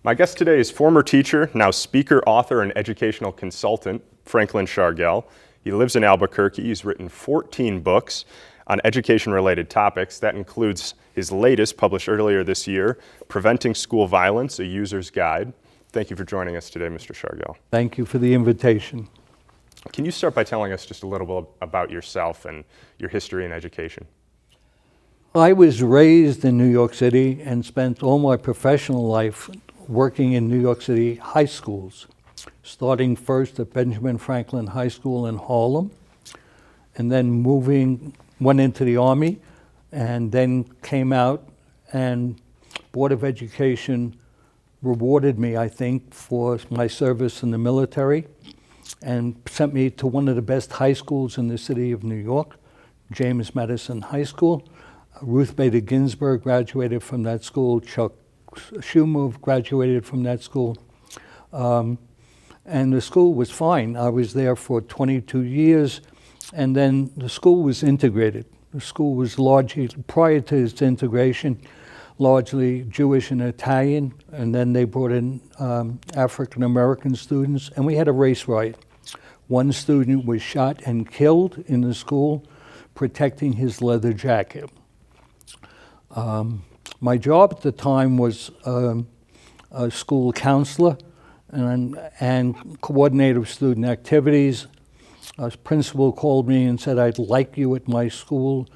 My guest today is former teacher, now speaker, author, and educational consultant, Franklin Shargel. He lives in Albuquerque. He's written 14 books on education-related topics. That includes his latest, published earlier this year, Preventing School Violence, A User's Guide. Thank you for joining us today, Mr. Shargel. Thank you for the invitation. Can you start by telling us just a little bit about yourself and your history in education? I was raised in New York City and spent all my professional life working in New York City high schools, starting first at Benjamin Franklin High School in Harlem, and then went into the Army, and then came out, and Board of Education rewarded me, I think, for my service in the military, and sent me to one of the best high schools in the city of New York, James Madison High School. Ruth Bader Ginsburg graduated from that school. Chuck Schumer graduated from that school. And the school was fine. I was there for 22 years, and then the school was integrated. The school was largely, prior to its integration, largely Jewish and Italian, and then they brought in African American students, and we had a race riot. One student was shot and killed in the school protecting his leather jacket. My job at the time was a school counselor and coordinator of student activities. A principal called me and said, "I'd like you at my school.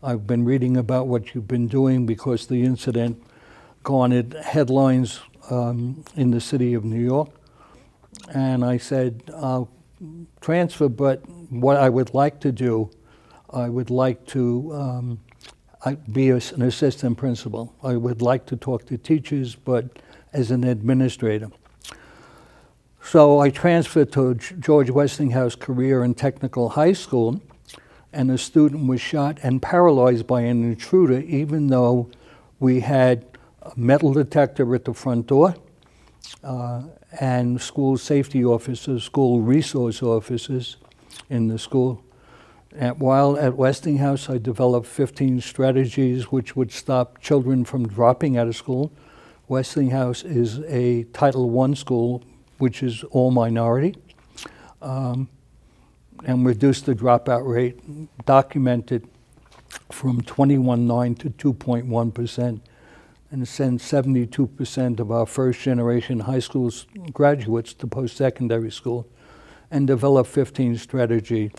I've been reading about what you've been doing," because the incident garnered headlines in the city of New York. And I said, "I'll transfer, but what I would like to do, I would like to be an assistant principal. I would like to talk to teachers, but as an administrator." So I transferred to George Westinghouse Career and Technical High School, and a student was shot and paralyzed by an intruder, even though we had a metal detector at the front door and school safety officers, school resource officers in the school. While at Westinghouse, I developed 15 strategies which would stop children from dropping out of school. Westinghouse is a Title I school, which is all minority, and reduced the dropout rate, documented from 21.9 to 2.1%, and sent 72% of our first generation high school graduates to post-secondary school, and developed 15 strategy.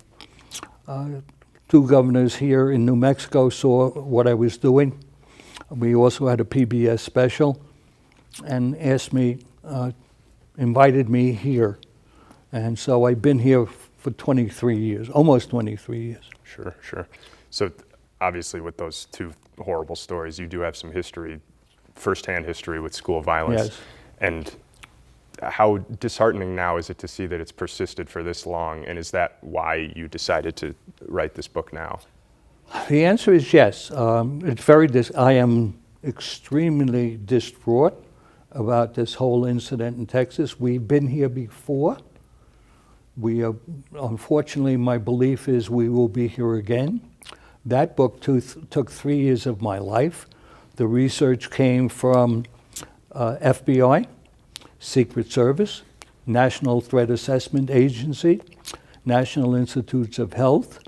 Two governors here in New Mexico saw what I was doing. We also had a PBS special and invited me here. And so I've been here for 23 years, almost 23 years. Sure. So obviously with those two horrible stories, you do have some history, firsthand history with school violence. Yes. And how disheartening now is it to see that it's persisted for this long, and is that why you decided to write this book now? The answer is yes. I am extremely distraught about this whole incident in Texas. We've been here before. Unfortunately, my belief is we will be here again. That book took 3 years of my life. The research came from FBI, Secret Service, National Threat Assessment Agency, National Institutes of Health,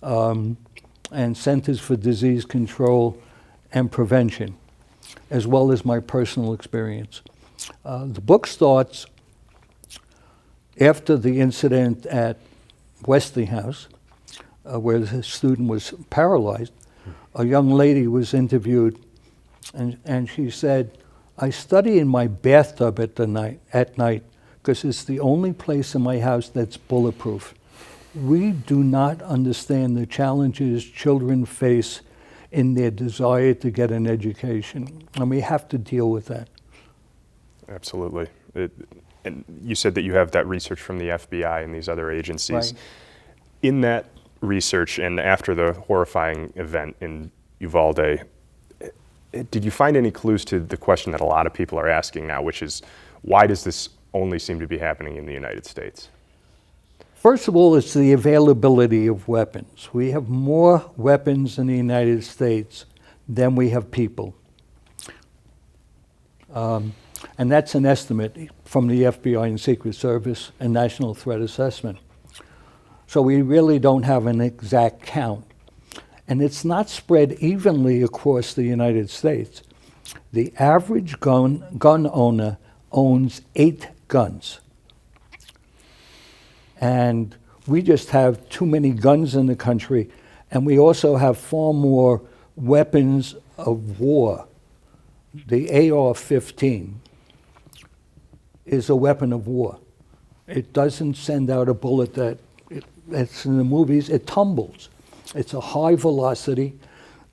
and Centers for Disease Control and Prevention, as well as my personal experience. The book starts after the incident at Westinghouse, where the student was paralyzed. A young lady was interviewed, and she said, "I study in my bathtub at night because it's the only place in my house that's bulletproof." We do not understand the challenges children face in their desire to get an education, and we have to deal with that. Absolutely. And you said that you have that research from the FBI and these other agencies. Right. In that research and after the horrifying event in Uvalde, did you find any clues to the question that a lot of people are asking now, which is, why does this only seem to be happening in the United States? First of all, it's the availability of weapons. We have more weapons in the United States than we have people. And And that's an estimate from the FBI and Secret Service and National Threat Assessment. So we really don't have an exact count. And it's not spread evenly across the United States. The average gun owner owns 8 guns. And we just have too many guns in the country, and we also have far more weapons of war. The AR-15 is a weapon of war. It doesn't send out a bullet that's in the movies. It tumbles. It's a high velocity,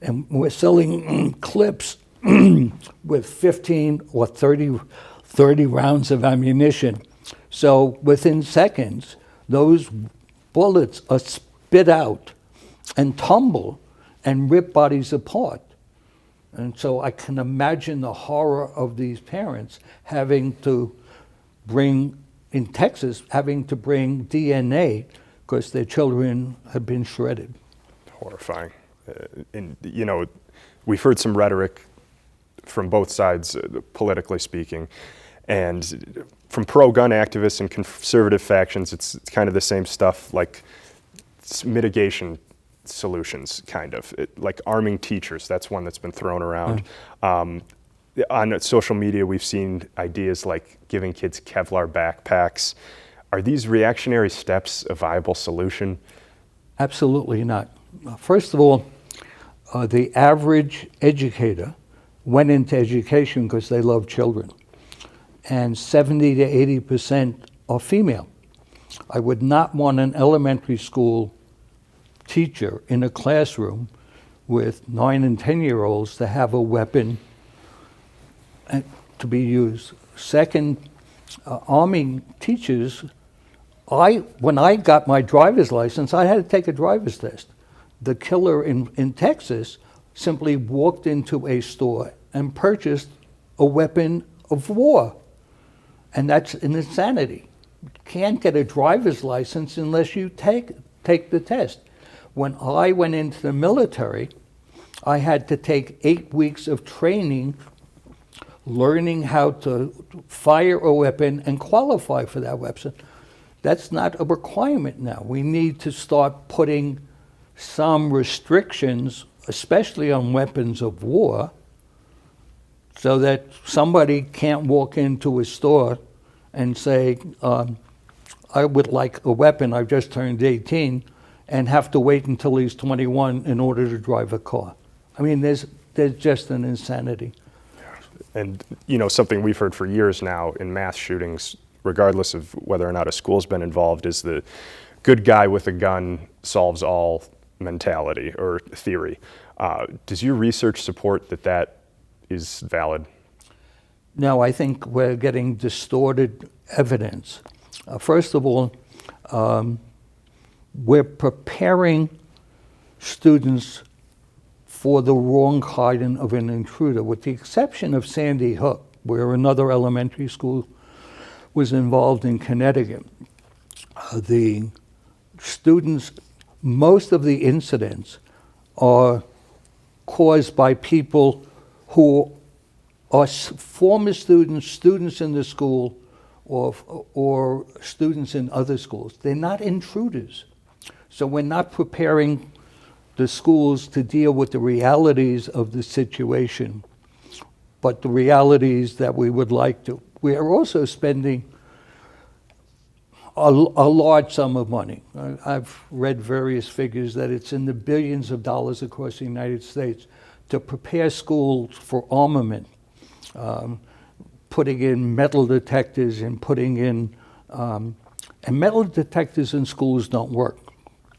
and we're selling clips with 15 or 30 rounds of ammunition. So within seconds, those bullets are spit out and tumble and rip bodies apart. And so I can imagine the horror of these parents having to bring, in Texas, having to bring DNA because their children have been shredded. Horrifying. And, you know, we've heard some rhetoric from both sides, politically speaking, and from pro-gun activists and conservative factions, it's kind of the same stuff, like mitigation solutions, kind of. Like arming teachers, that's one that's been thrown around. On social media, we've seen ideas like giving kids Kevlar backpacks. Are these reactionary steps a viable solution? Absolutely not. First of all, the average educator went into education because they love children. And 70 to 80% are female. I would not want an elementary school teacher in a classroom with 9 and 10-year-olds to have a weapon to be used. Second, arming teachers, when I got my driver's license, I had to take a driver's test. The killer in Texas simply walked into a store and purchased a weapon of war. And that's an insanity. You can't get a driver's license unless you take the test. When I went into the military, I had to take 8 weeks of training, learning how to fire a weapon and qualify for that weapon. That's not a requirement now. We need to start putting some restrictions, especially on weapons of war, so that somebody can't walk into a store and say, I would like a weapon, I've just turned 18, and have to wait until he's 21 in order to drive a car. I mean, there's just an insanity. And, you know, something we've heard for years now in mass shootings, regardless of whether or not a school's been involved, is the good guy with a gun solves all mentality or theory. Does your research support that is valid? No, I think we're getting distorted evidence. First of all, we're preparing students for the wrong kind of an intruder, with the exception of Sandy Hook, where another elementary school was involved in Connecticut. The students, most of the incidents are caused by people who are former students in the school, or students in other schools. They're not intruders. So we're not preparing the schools to deal with the realities of the situation, but the realities that we would like to. We are also spending a large sum of money. I've read various figures that it's in the billions of dollars across the United States to prepare schools for armament, putting in metal detectors and putting in, and metal detectors in schools don't work.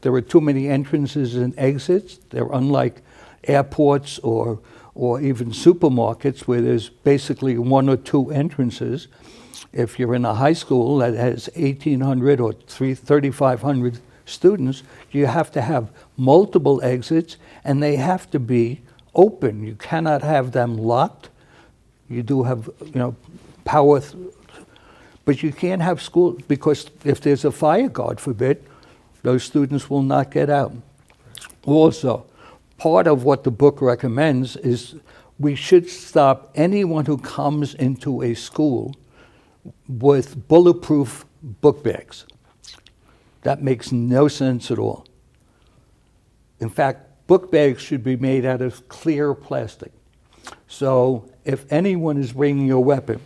There are too many entrances and exits. They're unlike airports or even supermarkets where there's basically 1 or 2 entrances. If you're in a high school that has 1,800 or 3,500 students, you have to have multiple exits, and they have to be open. You cannot have them locked. You do have, power, but you can't have school, because if there's a fire, God forbid, those students will not get out. Also, part of what the book recommends is we should stop anyone who comes into a school with bulletproof book bags. That makes no sense at all. In fact, book bags should be made out of clear plastic. So if anyone is bringing a weapon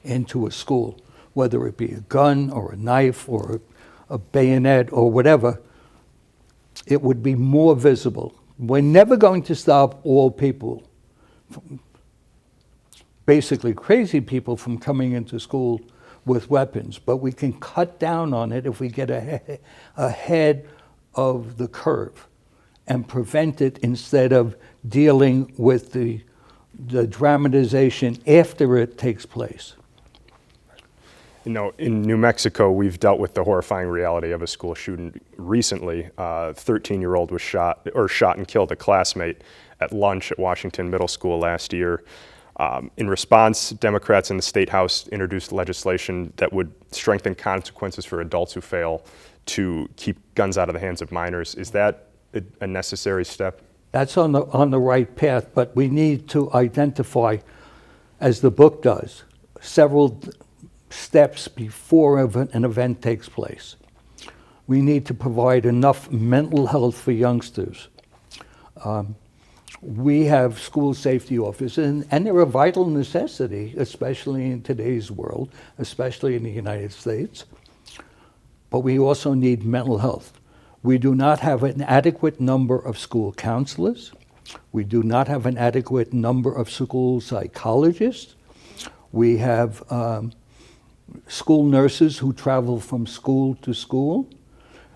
into a school, whether it be a gun or a knife or a bayonet or whatever, it would be more visible. We're never going to stop all people, basically crazy people, from coming into school with weapons, but we can cut down on it if we get ahead of the curve and prevent it instead of dealing with the dramatization after it takes place. You know, in New Mexico, we've dealt with the horrifying reality of a school shooting recently. A 13-year-old was shot and killed a classmate at lunch at Washington Middle School last year. In response, Democrats in the State House introduced legislation that would strengthen consequences for adults who fail to keep guns out of the hands of minors. Is that a necessary step? That's on the right path, but we need to identify, as the book does, several steps before an event takes place. We need to provide enough mental health for youngsters. We have school safety officers, and they're a vital necessity, especially in today's world, especially in the United States. But we also need mental health. We do not have an adequate number of school counselors. We do not have an adequate number of school psychologists. We have school nurses who travel from school to school.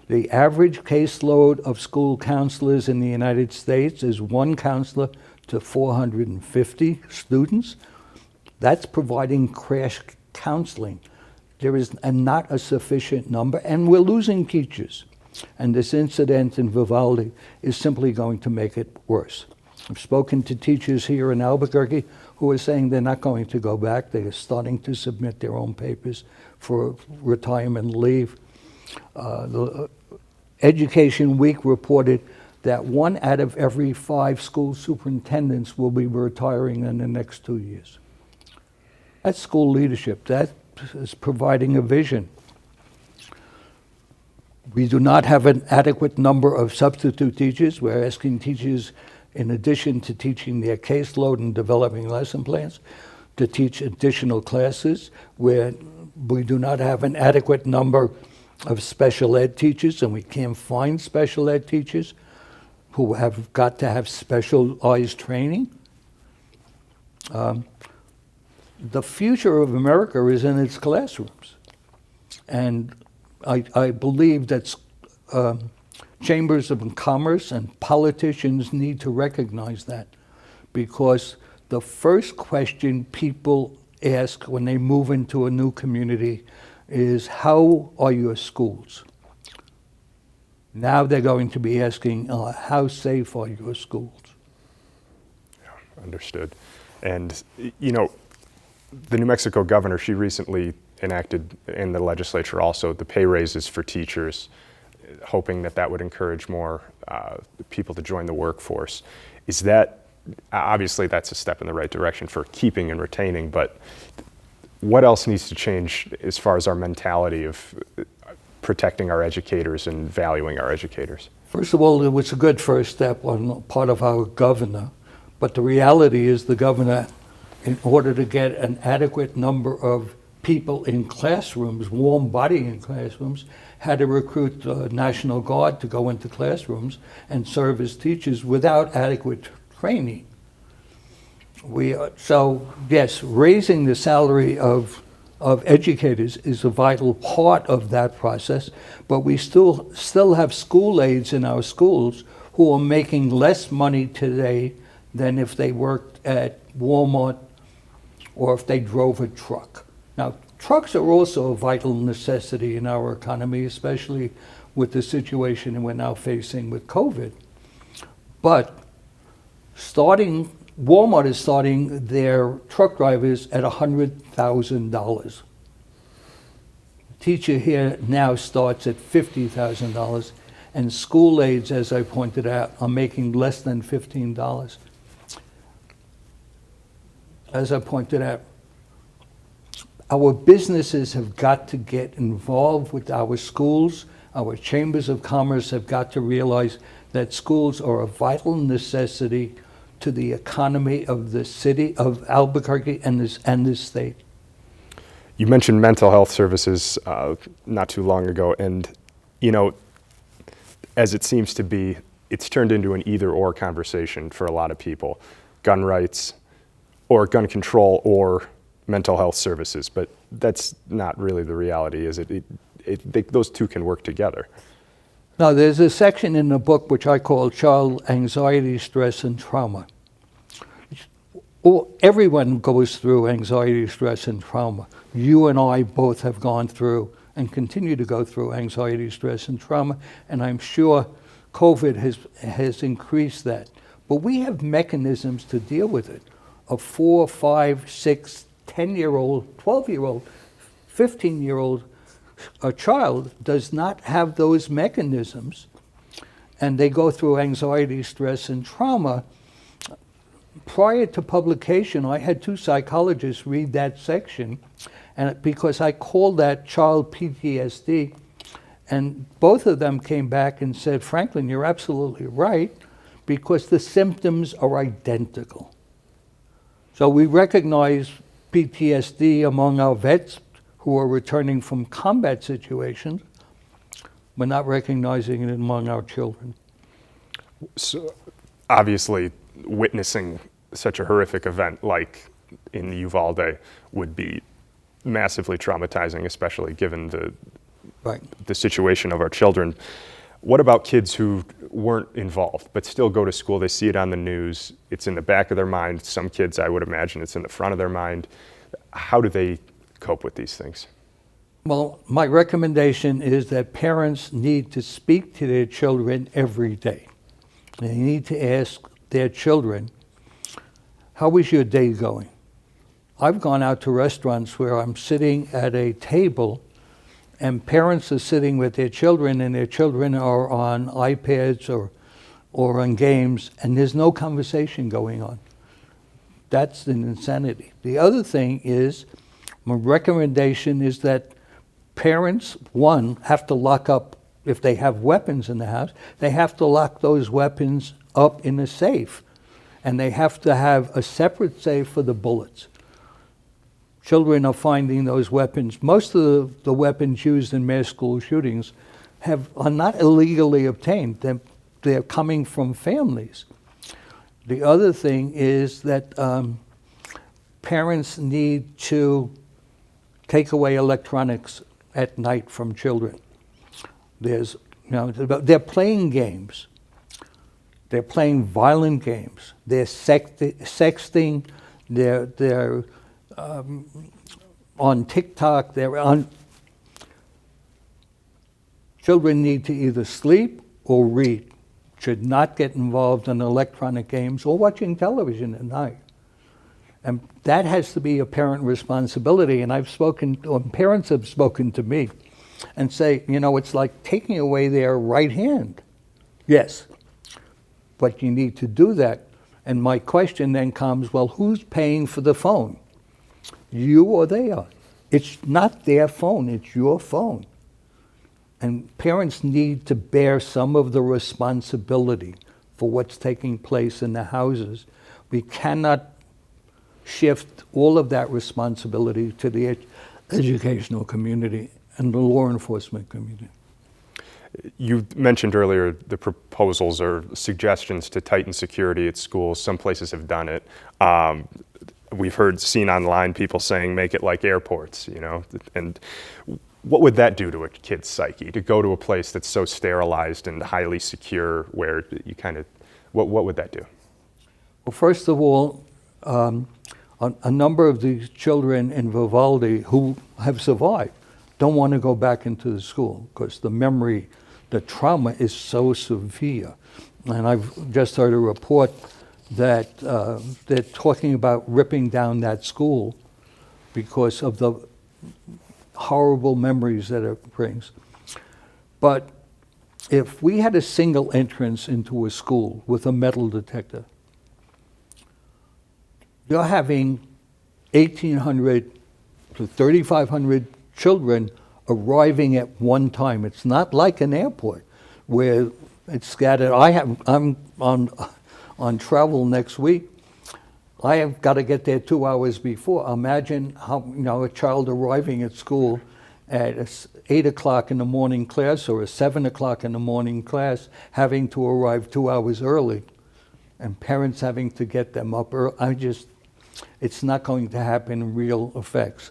The average caseload of school counselors in the United States is one counselor to 450 students. That's providing crash counseling. There is not a sufficient number, and we're losing teachers. And this incident in Vivaldi is simply going to make it worse. I've spoken to teachers here in Albuquerque who are saying they're not going to go back. They are starting to submit their own papers for retirement leave. The Education Week reported that 1 out of every 5 school superintendents will be retiring in the next 2 years. That's school leadership. That is providing a vision. We do not have an adequate number of substitute teachers. We're asking teachers, in addition to teaching their caseload and developing lesson plans, to teach additional classes. Where we do not have an adequate number of special ed teachers, and we can't find special ed teachers who have got to have specialized training. The future of America is in its classrooms. And I believe that chambers of commerce and politicians need to recognize that, because the first question people ask when they move into a new community is, how are your schools? Now they're going to be asking, how safe are your schools? Yeah, understood. And, you know, the New Mexico governor, she recently enacted in the legislature also the pay raises for teachers, hoping that that would encourage more people to join the workforce. Is that, obviously that's a step in the right direction for keeping and retaining, but what else needs to change as far as our mentality of protecting our educators and valuing our educators? First of all, it was a good first step on the part of our governor, but the reality is the governor, in order to get an adequate number of people in classrooms, warm body in classrooms, had to recruit the National Guard to go into classrooms and serve as teachers without adequate training. So yes, raising the salary of educators is a vital part of that process, but we still have school aides in our schools who are making less money today than if they worked at Walmart or if they drove a truck. Now, trucks are also a vital necessity in our economy, especially with the situation we're now facing with COVID. But Walmart is starting their truck drivers at $100,000. Teacher here now starts at $50,000, and school aides, as I pointed out, are making less than $15. as I pointed out, our businesses have got to get involved with our schools. Our chambers of commerce have got to realize that schools are a vital necessity to the economy of the city of Albuquerque and this state. You mentioned mental health services not too long ago, and you know, as it seems to be, it's turned into an either-or conversation for a lot of people. Gun rights, or gun control, or mental health services, but that's not really the reality, is it? Those two can work together. Now, there's a section in the book which I call Child Anxiety, Stress, and Trauma. Everyone goes through anxiety, stress, and trauma. You and I both have gone through and continue to go through anxiety, stress, and trauma, and I'm sure COVID has increased that. But we have mechanisms to deal with it. A 4, 5, 6, 10-year-old, 12-year-old, 15-year-old a child does not have those mechanisms, and they go through anxiety, stress, and trauma. Prior to publication, I had 2 psychologists read that section, and because I called that child PTSD, and both of them came back and said, Franklin, you're absolutely right, because the symptoms are identical. So we recognize PTSD among our vets who are returning from combat situations. We're not recognizing it among our children. So obviously, witnessing such a horrific event like in Uvalde would be massively traumatizing, especially given the situation of our children. What about kids who weren't involved but still go to school? They see it on the news. It's in the back of their mind. Some kids, I would imagine, it's in the front of their mind. How do they cope with these things? Well, my recommendation is that parents need to speak to their children every day. They need to ask their children, how is your day going? I've gone out to restaurants where I'm sitting at a table and parents are sitting with their children and their children are on iPads or on games, and there's no conversation going on. That's an insanity. The other thing is, my recommendation is that parents, one, have to lock up, if they have weapons in the house, they have to lock those weapons up in a safe. And they have to have a separate safe for the bullets. Children are finding those weapons. Most of the weapons used in mass school shootings are not illegally obtained. They're coming from families. The other thing is that parents need to take away electronics at night from children. They're playing games. They're playing violent games. They're sexting. They're on TikTok. Children need to either sleep or read. Should not get involved in electronic games or watching television at night. And that has to be a parent responsibility. And parents have spoken to me and say, it's like taking away their right hand. Yes, but you need to do that. And my question then comes, well, who's paying for the phone? You or they are? It's not their phone, it's your phone. And parents need to bear some of the responsibility for what's taking place in the houses. We cannot shift all of that responsibility to the educational community and the law enforcement community. You mentioned earlier the proposals or suggestions to tighten security at schools. Some places have done it. We've seen online people saying, make it like airports, and what would that do to a kid's psyche, to go to a place that's so sterilized and highly secure where you what would that do? Well, first of all, a number of these children in Vivaldi who have survived don't want to go back into the school because the trauma is so severe. And I've just heard a report that they're talking about ripping down that school because of the horrible memories that it brings. But if we had a single entrance into a school with a metal detector, you're having 1,800 to 3,500 children arriving at one time. It's not like an airport where it's scattered. I'm on travel next week. I have got to get there 2 hours before. Imagine how, a child arriving at school at 8 o'clock in the morning class or a 7 o'clock in the morning class having to arrive 2 hours early, and parents having to get them up early. It's not going to happen in real effects.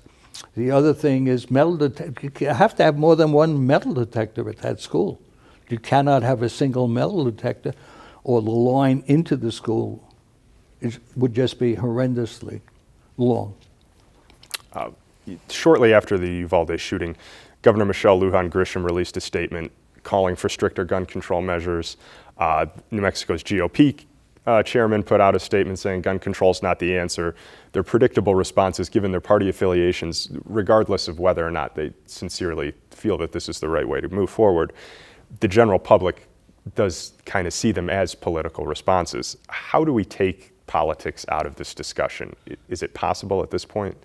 The other thing is metal detector. You have to have more than one metal detector at that school. You cannot have a single metal detector, or the line into the school would just be horrendously long. Shortly after the Uvalde shooting, Governor Michelle Lujan Grisham released a statement calling for stricter gun control measures. New Mexico's GOP chairman put out a statement saying gun control is not the answer. They're predictable responses given their party affiliations, regardless of whether or not they sincerely feel that this is the right way to move forward. The general public does kind of see them as political responses. How do we take politics out of this discussion? Is it possible at this point?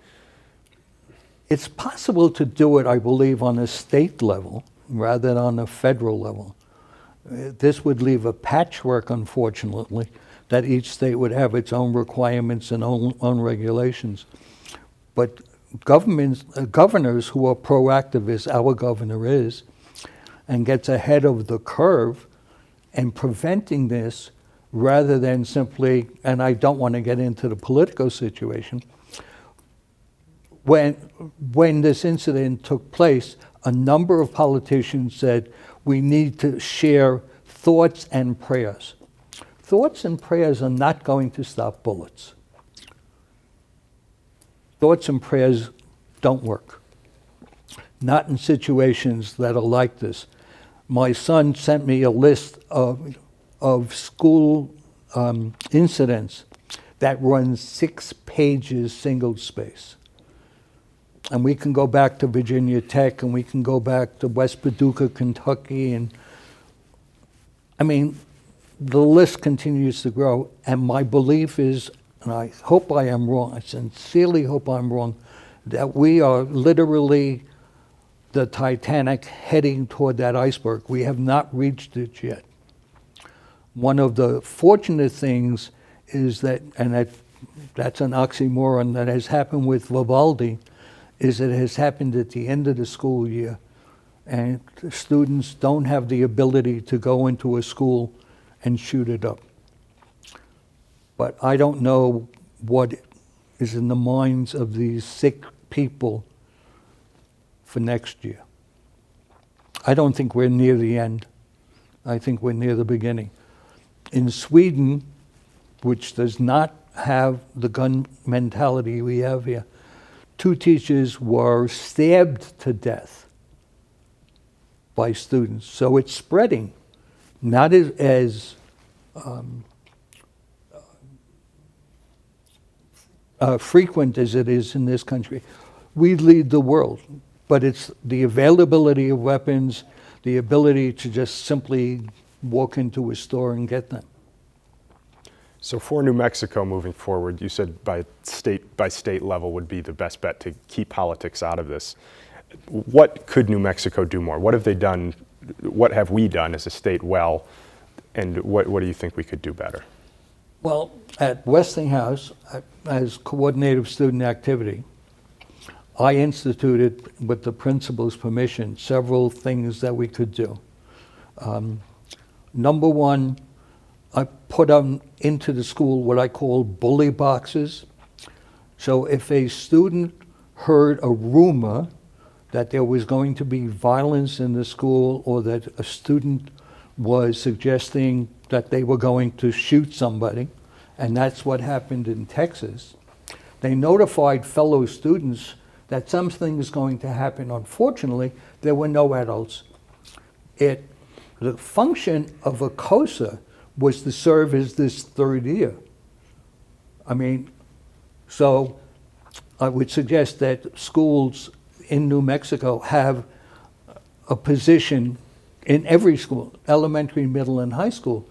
It's possible to do it, I believe, on a state level rather than on a federal level. This would leave a patchwork, unfortunately, that each state would have its own requirements and own regulations. But governors who are proactive, as our governor is, and gets ahead of the curve and preventing this rather than simply, and I don't want to get into the political situation, when this incident took place, a number of politicians said we need to share thoughts and prayers. Thoughts and prayers are not going to stop bullets. Thoughts and prayers don't work. Not in situations that are like this. My son sent me a list of school incidents that runs 6 pages single space. And we can go back to Virginia Tech, and we can go back to West Paducah, Kentucky, and I mean, the list continues to grow. And my belief is, and I hope I am wrong, I sincerely hope I'm wrong, that we are literally the Titanic heading toward that iceberg. We have not reached it yet. One of the fortunate things is that, and that's an oxymoron, that has happened with Uvalde, is it has happened at the end of the school year, and students don't have the ability to go into a school and shoot it up. But I don't know what is in the minds of these sick people for next year. I don't think we're near the end. I think we're near the beginning. In Sweden, which does not have the gun mentality we have here, 2 teachers were stabbed to death by students. So it's spreading, not as frequent as it is in this country. We lead the world, but it's the availability of weapons, the ability to just simply walk into a store and get them. So for New Mexico moving forward, you said by state level would be the best bet to keep politics out of this. What could New Mexico do more? What have they done? What have we done as a state well? And what do you think we could do better? Well, at Westinghouse, as coordinator of student activity, I instituted, with the principal's permission, several things that we could do. Number one, I put into the school what I call bully boxes. So if a student heard a rumor that there was going to be violence in the school, or that a student was suggesting that they were going to shoot somebody, and that's what happened in Texas, they notified fellow students that something is going to happen. Unfortunately, there were no adults. The function of a COSA was to serve as this 3rd year. I mean, so I would suggest that schools in New Mexico have a position in every school, elementary, middle, and high school,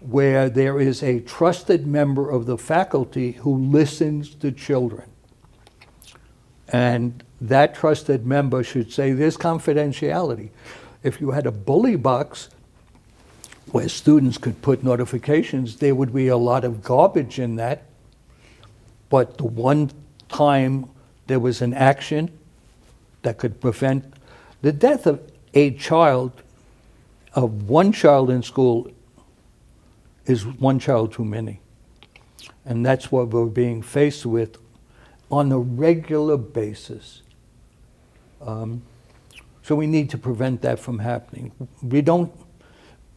where there is a trusted member of the faculty who listens to children. And that trusted member should say there's confidentiality. If you had a bully box where students could put notifications, there would be a lot of garbage in that. But the one time there was an action that could prevent the death of one child in school is one child too many. And that's what we're being faced with on a regular basis. So we need to prevent that from happening.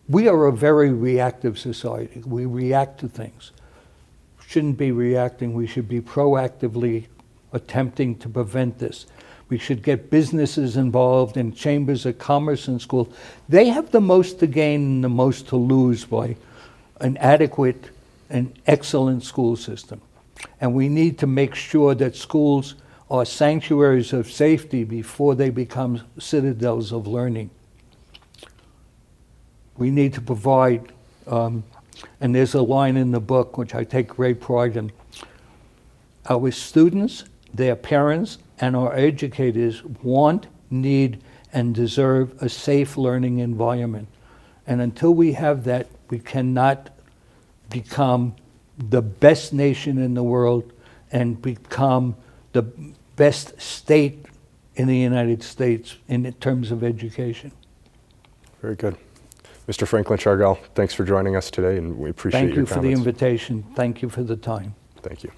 We are a very reactive society. We react to things. Shouldn't be reacting, we should be proactively attempting to prevent this. We should get businesses involved in chambers of commerce in school. They have the most to gain and the most to lose by an adequate and excellent school system. And we need to make sure that schools are sanctuaries of safety before they become citadels of learning. We need to provide, and there's a line in the book which I take great pride in, our students, their parents, and our educators want, need, and deserve a safe learning environment. And until we have that, we cannot become the best nation in the world and become the best state in the United States in terms of education. Very good. Mr. Franklin Shargel, thanks for joining us today, and we appreciate your comments. Thank you for the invitation. Thank you for the time. Thank you.